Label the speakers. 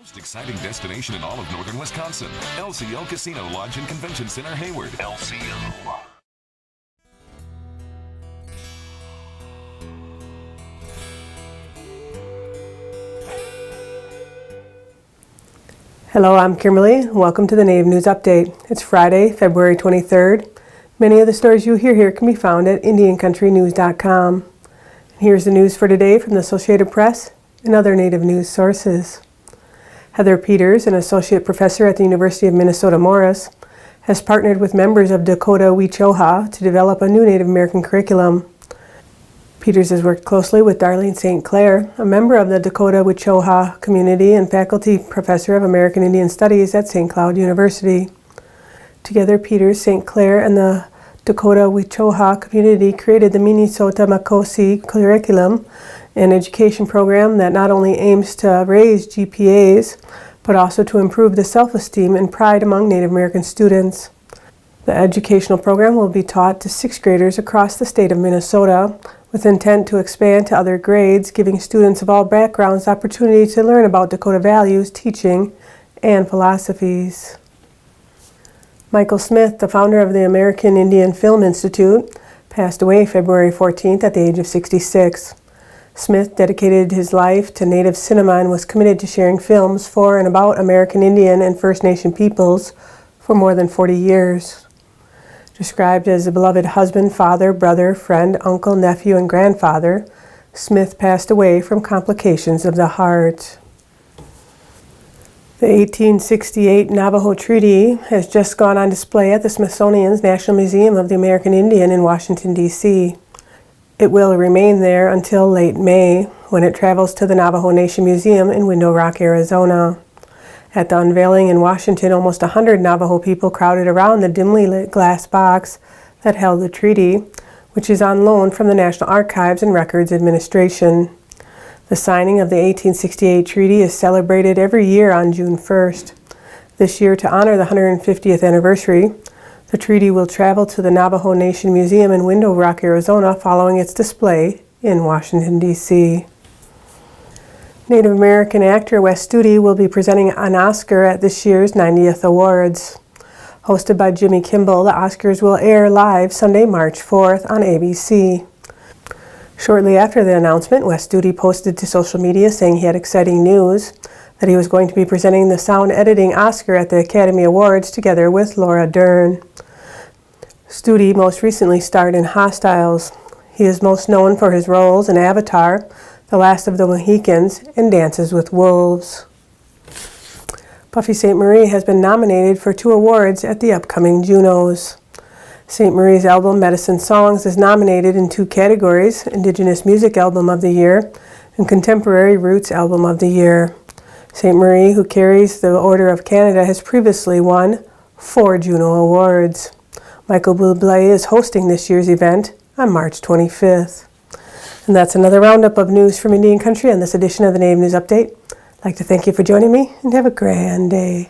Speaker 1: Most exciting destination in all of northern Wisconsin. LCO Casino Lodge and Convention Center, Hayward. LCO.
Speaker 2: Hello, I'm Kimberlie. Welcome to the Native News Update. It's Friday, February 23rd. Many of the stories you hear here can be found at IndianCountryNews.com. Here's the news for today from the Associated Press and other Native news sources. Heather Peters, an associate professor at the University of Minnesota Morris, has partnered with members of Dakota Wichoha to develop a new Native American curriculum. Peters has worked closely with Darlene St. Clair, a member of the Dakota Wichoha community and faculty professor of American Indian Studies at St. Cloud University. Together, Peters, St. Clair, and the Dakota Wichoha community created the Minnesota Makosi curriculum, an education program that not only aims to raise GPAs, but also to improve the self-esteem and pride among Native American students. The educational program will be taught to 6th graders across the state of Minnesota, with intent to expand to other grades, giving students of all backgrounds the opportunity to learn about Dakota values, teaching, and philosophies. Michael Smith, the founder of the American Indian Film Institute, passed away February 14th at the age of 66. Smith dedicated his life to Native cinema and was committed to sharing films for and about American Indian and First Nation peoples for more than 40 years. Described as a beloved husband, father, brother, friend, uncle, nephew, and grandfather, Smith passed away from complications of the heart. The 1868 Navajo Treaty has just gone on display at the Smithsonian's National Museum of the American Indian in Washington, D.C. It will remain there until late May, when it travels to the Navajo Nation Museum in Window Rock, Arizona. At the unveiling in Washington, almost 100 Navajo people crowded around the dimly lit glass box that held the treaty, which is on loan from the National Archives and Records Administration. The signing of the 1868 treaty is celebrated every year on June 1st. This year, to honor the 150th anniversary, the treaty will travel to the Navajo Nation Museum in Window Rock, Arizona, following its display in Washington, D.C. Native American actor Wes Studi will be presenting an Oscar at this year's 90th Awards. Hosted by Jimmy Kimmel, the Oscars will air live Sunday, March 4th on ABC. Shortly after the announcement, Wes Studi posted to social media saying he had exciting news, that he was going to be presenting the Sound Editing Oscar at the Academy Awards together with Laura Dern. Studi most recently starred in Hostiles. He is most known for his roles in Avatar, The Last of the Mohicans, and Dances with Wolves. Buffy Sainte-Marie has been nominated for 2 awards at the upcoming Junos. Sainte-Marie's album Medicine Songs is nominated in 2 categories, Indigenous Music Album of the Year and Contemporary Roots Album of the Year. Sainte-Marie, who carries the Order of Canada, has previously won 4 Juno Awards. Michael Bublé is hosting this year's event on March 25th. And that's another roundup of news from Indian Country on this edition of the Native News Update. I'd like to thank you for joining me and have a grand day.